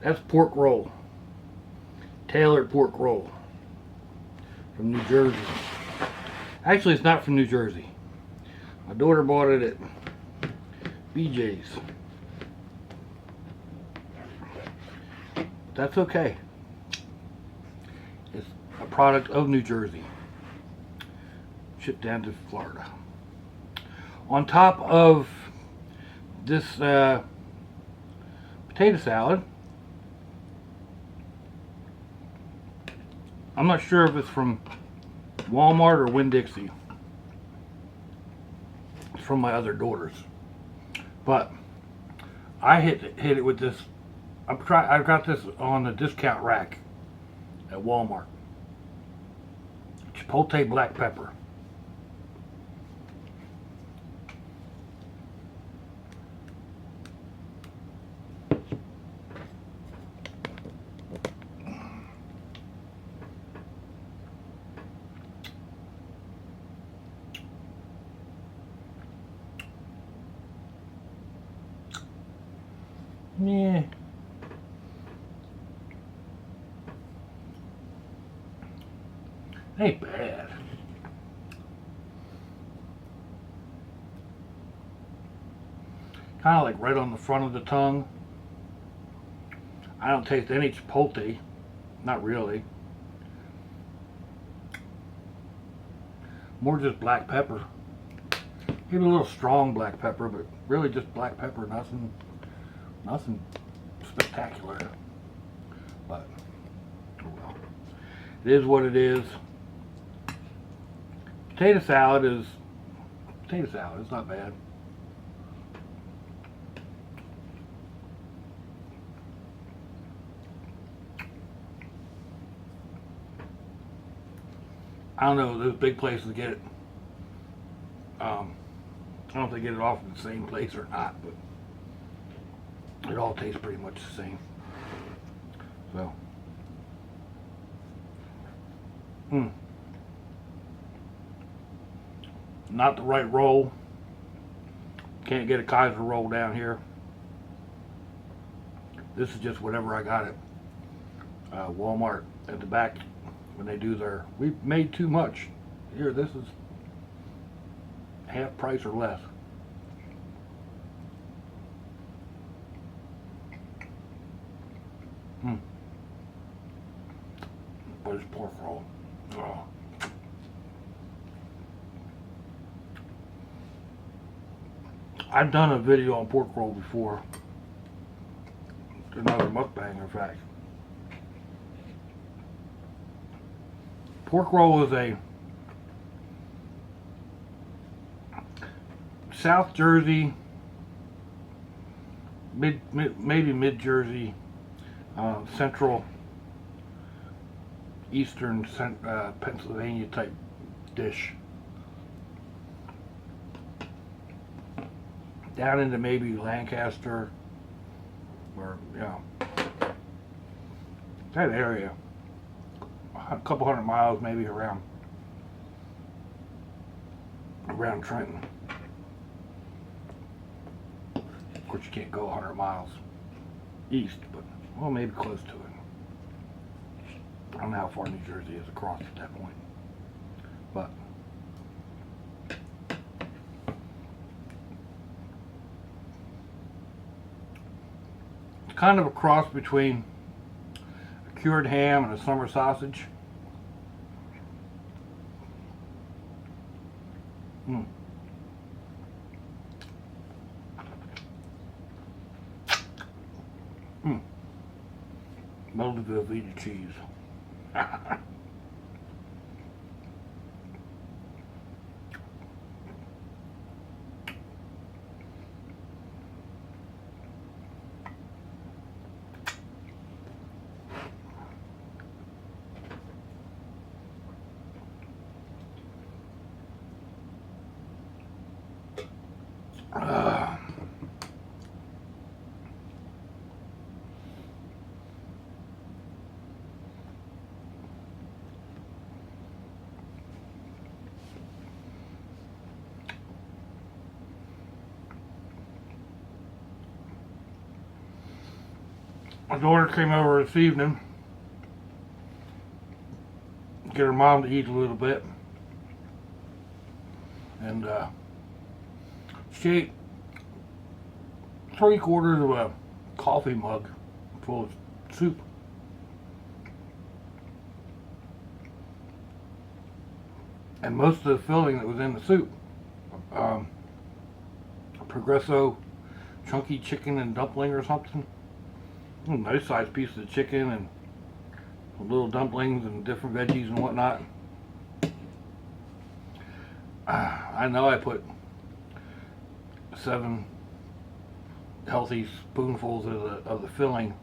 That's pork roll. Tailored pork roll. From New Jersey. Actually, it's not from New Jersey. My daughter bought it at BJ's. That's okay. It's a product of New Jersey. Shipped down to Florida. On top of this potato salad, I'm not sure if it's from Walmart or Winn-Dixie. It's from my other daughters. But I hit it with this. I got this on the discount rack at Walmart. Chipotle black pepper. Yeah. Ain't bad. Kind of like right on the front of the tongue. I don't taste any chipotle. Not really. More just black pepper. Maybe a little strong black pepper, but really just black pepper. Nothing spectacular. But oh well. It is what it is. Potato salad is potato salad. It's not bad. I don't know. There's big places to get it. I don't know if they get it off in the same place or not, but it all tastes pretty much the same. So, not the right roll. Can't get a Kaiser roll down here. This is just whatever I got at Walmart at the back when they do their, we made too much. Here, this is half price or less. But it's pork roll. Oh. I've done a video on pork roll before. Another mukbang, in fact. Pork roll is a South Jersey, maybe mid Jersey, central, eastern Pennsylvania type dish. Down into maybe Lancaster, or that area. A couple hundred miles maybe around Trenton. Of course you can't go 100 miles east, but well, maybe close to it. I don't know how far New Jersey is across at that point, but it's kind of a cross between a cured ham and a summer sausage. Melted Velveeta cheese. My daughter came over this evening to get her mom to eat a little bit. And she ate 3/4 of a coffee mug full of soup. And most of the filling that was in the soup, Progresso chunky chicken and dumpling or something. A nice sized piece of chicken and some little dumplings and different veggies and whatnot. I know I put 7 healthy spoonfuls of the filling,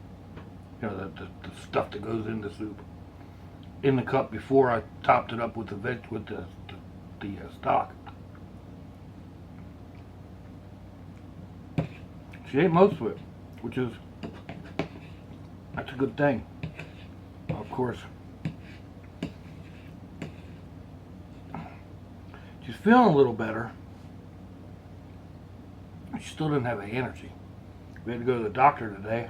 you know, the stuff that goes in the soup, in the cup before I topped it up with the stock. She ate most of it, which is, that's a good thing. Of course, she's feeling a little better. She still didn't have the energy. We had to go to the doctor today,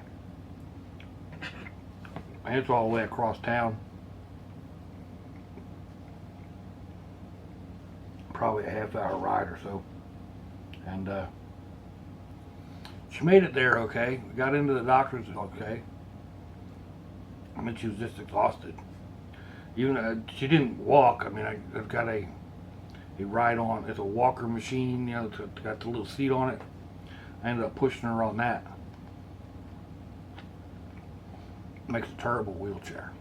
and it's all the way across town. Probably a half-hour ride or so. And she made it there okay. We got into the doctor's okay. I mean, she was just exhausted. Even she didn't walk. I mean, I've got a ride on. It's a walker machine. You know, it's got the little seat on it. I ended up pushing her on that. Makes a terrible wheelchair.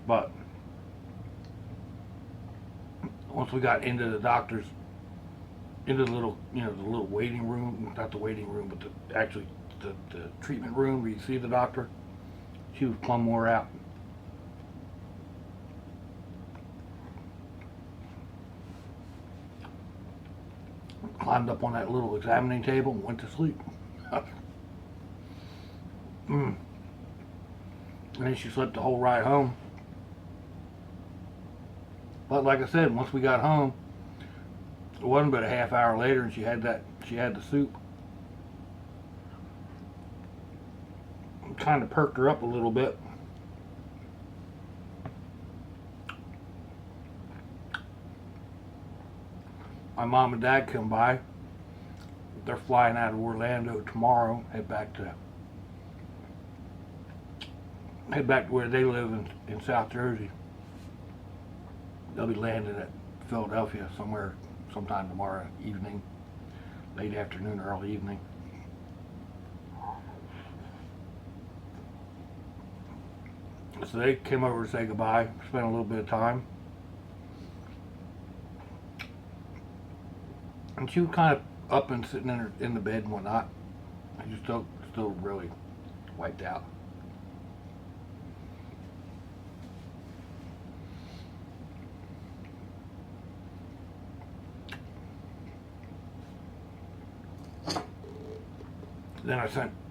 But once we got into the doctor's, into the little, you know, the little waiting room, not the waiting room, but actually the treatment room where you see the doctor, she was plumb wore out. Climbed up on that little examining table and went to sleep. And then she slept the whole ride home. But like I said, once we got home, it wasn't but a half hour later, and she had the soup. Kind of perked her up a little bit. My mom and dad come by. They're flying out of Orlando tomorrow, head back to where they live in South Jersey. They'll be landing at Philadelphia sometime tomorrow evening, late afternoon, early evening. So they came over to say goodbye, spent a little bit of time. And she was kind of up and sitting in the bed and whatnot. And she still really wiped out. Then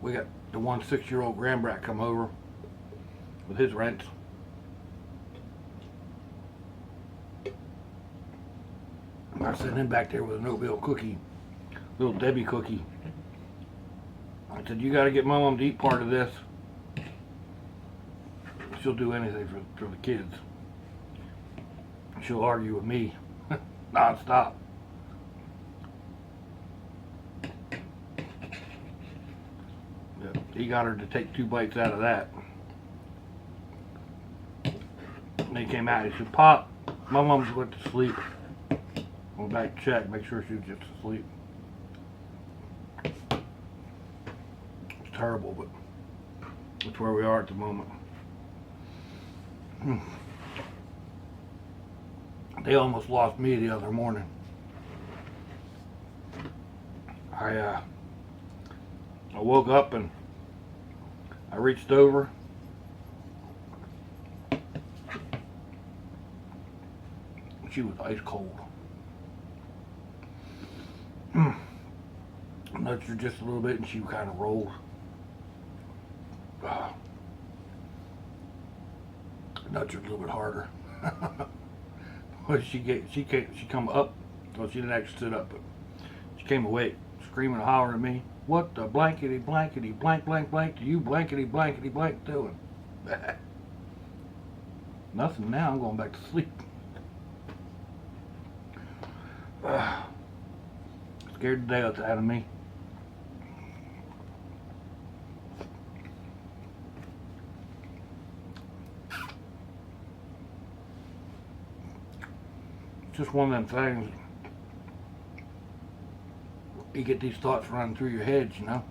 we got the 6-year-old Grandbrat come over with his rents. I sent him back there with an oatmeal cookie, little Debbie cookie. I said, you got to get my mom to eat part of this. She'll do anything for the kids. She'll argue with me non-stop. He got her to take 2 bites out of that. And he came out, he said, Pop, my mom's went to sleep. Went back to check, make sure she was just asleep. It's terrible, but that's where we are at the moment. They almost lost me the other morning. I woke up and I reached over. She was ice cold. Nudged her just a little bit and she kind of rolled. Nudged her a little bit harder. Well, she come up. Well, she didn't actually sit up, but she came awake, screaming and hollering at me. What the blankety blankety blank blank blank do you blankety blankety blank doing? Nothing now, I'm going back to sleep. Scared the daylights out of me. It's just one of them things. You get these thoughts running through your head, you know.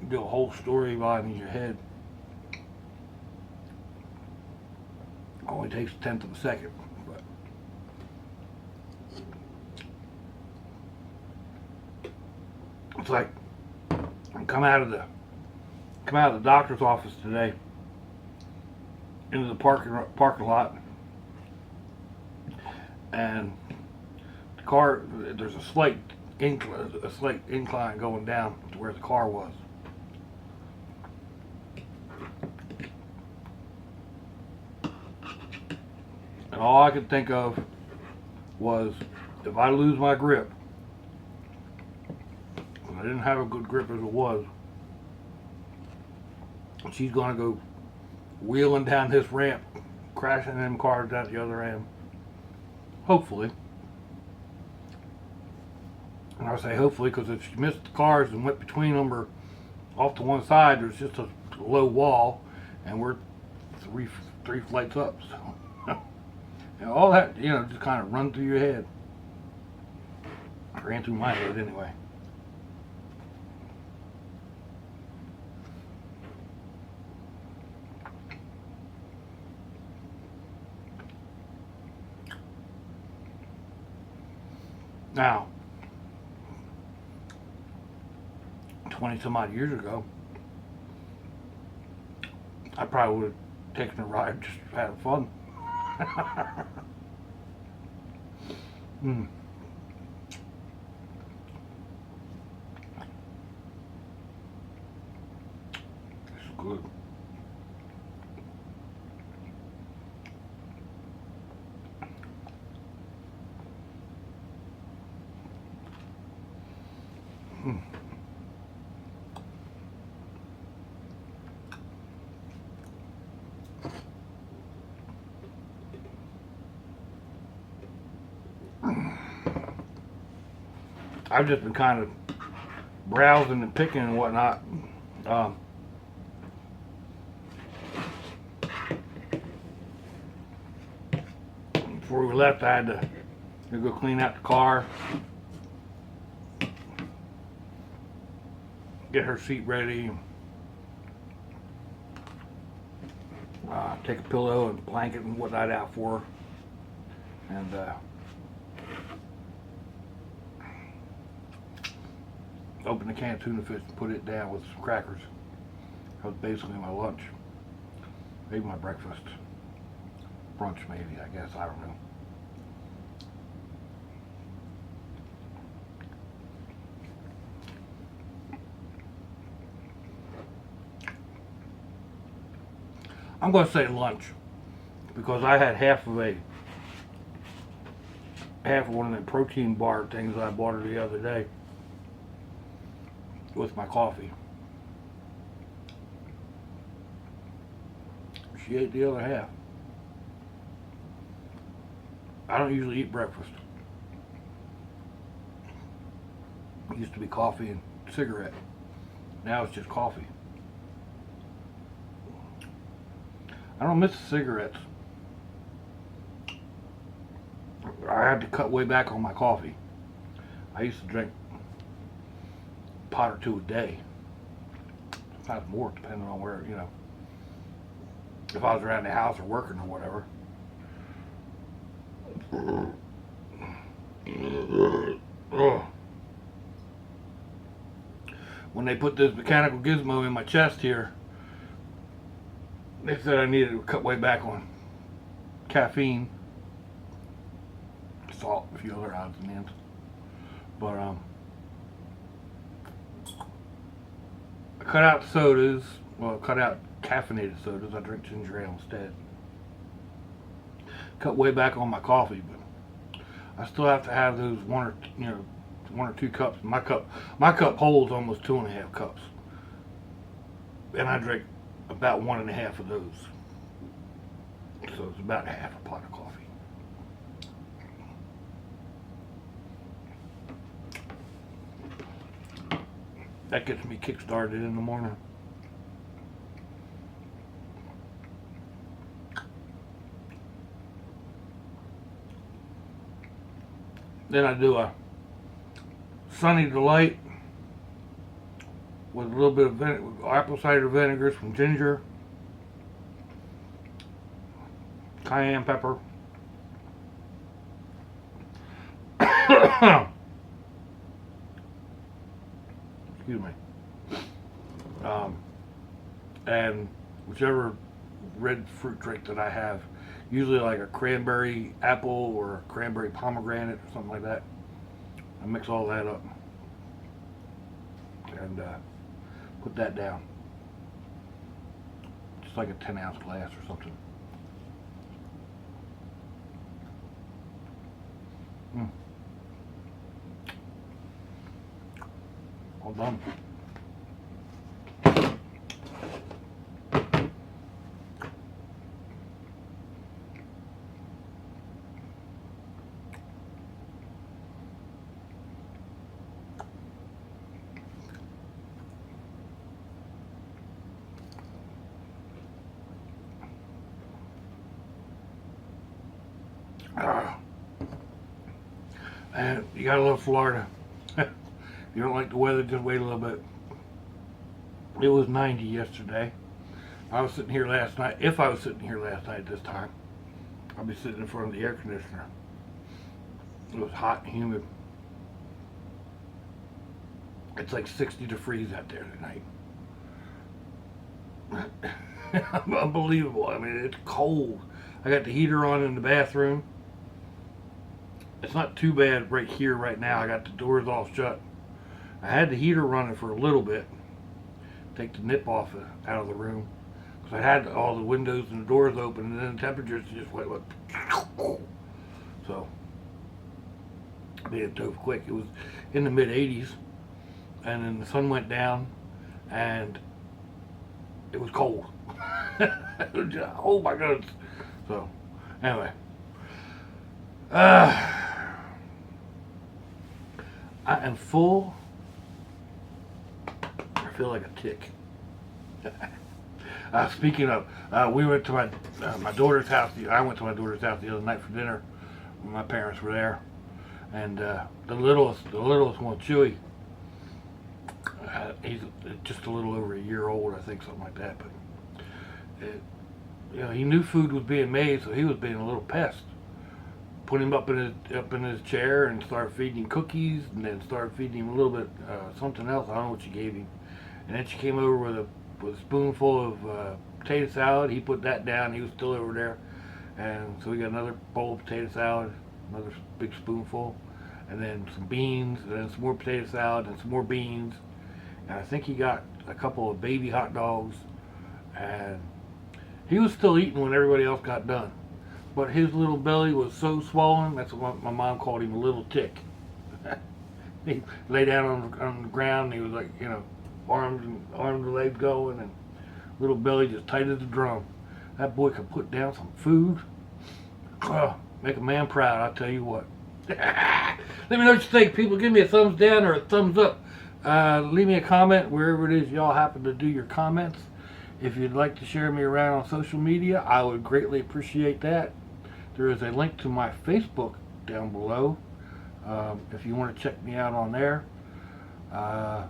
You do a whole story line in your head. Only takes a tenth of a second, but it's like I come out of the doctor's office today into the parking lot, and the car, there's a slight incline going down to where the car was. And all I could think of was, if I lose my grip, and I didn't have a good grip as it was, she's gonna go wheeling down this ramp, crashing them cars down the other end. Hopefully. And I say hopefully because if she missed the cars and went between them or off to one side, there's just a low wall, and we're three flights up. So. And all that, you know, just kind of run through your head. It ran through my head anyway. Now, 20 some odd years ago, I probably would have taken a ride just having fun. It's good. I've just been kind of browsing and picking and whatnot. Before we left, I had to go clean out the car, get her seat ready, take a pillow and blanket and whatnot out for her, and open a can of tuna fish and put it down with some crackers. That was basically my lunch. Maybe my breakfast. Brunch maybe, I guess, I don't know. I'm going to say lunch because I had half of one of the protein bar things I bought her the other day with my coffee. She ate the other half. I don't usually eat breakfast. It used to be coffee and cigarette. Now it's just coffee. I don't miss the cigarettes. I had to cut way back on my coffee. I used to drink a pot or two a day. Sometimes more, depending on where, you know, if I was around the house or working or whatever. When they put this mechanical gizmo in my chest here, they said I needed to cut way back on caffeine, salt, a few other odds and ends. But I cut out sodas. Well, cut out caffeinated sodas. I drink ginger ale instead. Cut way back on my coffee, but I still have to have those one or 1 or 2 cups. My cup holds almost 2.5 cups, and I drink about 1.5 of those. So it's about half a pot of coffee. That gets me kick-started in the morning. Then I do a Sunny Delight with a little bit of apple cider vinegar, some ginger, cayenne pepper, excuse me, and whichever red fruit drink that I have, usually like a cranberry apple or a cranberry pomegranate or something like that. I mix all that up and put that down, just like a 10-ounce glass or something. All done. And you gotta love Florida. If you don't like the weather, just wait a little bit. It was 90 yesterday. I was sitting here last night. If I was sitting here last night this time, I'd be sitting in front of the air conditioner. It was hot and humid. It's like 60 degrees out there tonight. Unbelievable. I mean, it's cold. I got the heater on in the bathroom. It's not too bad right here right now. I got the doors all shut. I had the heater running for a little bit, take the nip off out of the room, because I had all the windows and the doors open, and then the temperatures just went like, so I made it dove quick. It was in the mid 80s, and then the sun went down, and it was cold. Oh my goodness. So anyway, I am full. I feel like a tick. Speaking of, we went to my daughter's house. I went to my daughter's house the other night for dinner. My parents were there, and the littlest one, Chewy. He's just a little over a year old, I think, something like that. But he knew food was being made, so he was being a little pest. Put him up in his chair and started feeding him cookies, and then started feeding him a little bit something else. I don't know what she gave him. And then she came over with a spoonful of potato salad. He put that down. He was still over there, and so we got another bowl of potato salad, another big spoonful, and then some beans, and then some more potato salad, and some more beans. And I think he got a couple of baby hot dogs, and he was still eating when everybody else got done. But his little belly was so swollen, that's what my mom called him, a little tick. He lay down on the ground, and he was like, arms and legs going, and little belly just tight as a drum. That boy could put down some food. Make a man proud, I'll tell you what. Let me know what you think. People, give me a thumbs down or a thumbs up. Leave me a comment wherever it is y'all happen to do your comments. If you'd like to share me around on social media, I would greatly appreciate that. There is a link to my Facebook down below if you want to check me out on there. I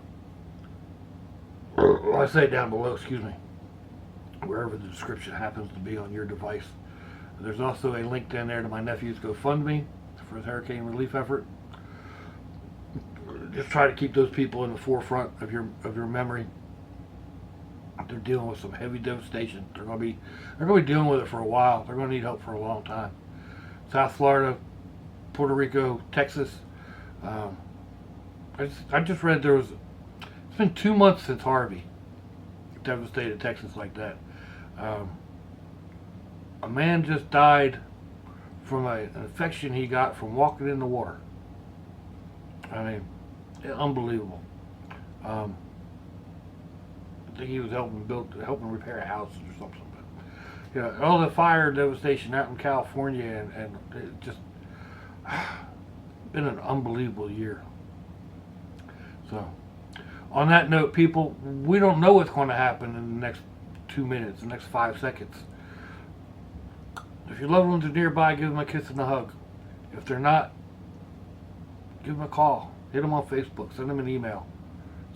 say down below, excuse me, wherever the description happens to be on your device. There's also a link down there to my nephew's GoFundMe for his hurricane relief effort. Just try to keep those people in the forefront of your memory. They're dealing with some heavy devastation. They're going to be dealing with it for a while. They're going to need help for a long time. South Florida, Puerto Rico, Texas. I just read it's been 2 months since Harvey devastated Texas like that. A man just died from an infection he got from walking in the water. I mean, unbelievable. I think he was helping repair a house or something. But, yeah, all the fire devastation out in California, and it just been an unbelievable year. So, on that note, people, we don't know what's going to happen in the next 2 minutes, the next 5 seconds. If your loved ones are nearby, give them a kiss and a hug. If they're not, give them a call. Hit them on Facebook. Send them an email.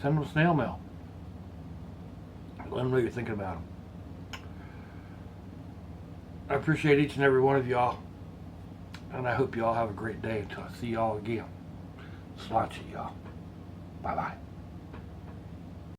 Send them a snail mail. Let them know you're thinking about them. I appreciate each and every one of y'all. And I hope y'all have a great day until I see y'all again. Sláinte, y'all. Bye-bye.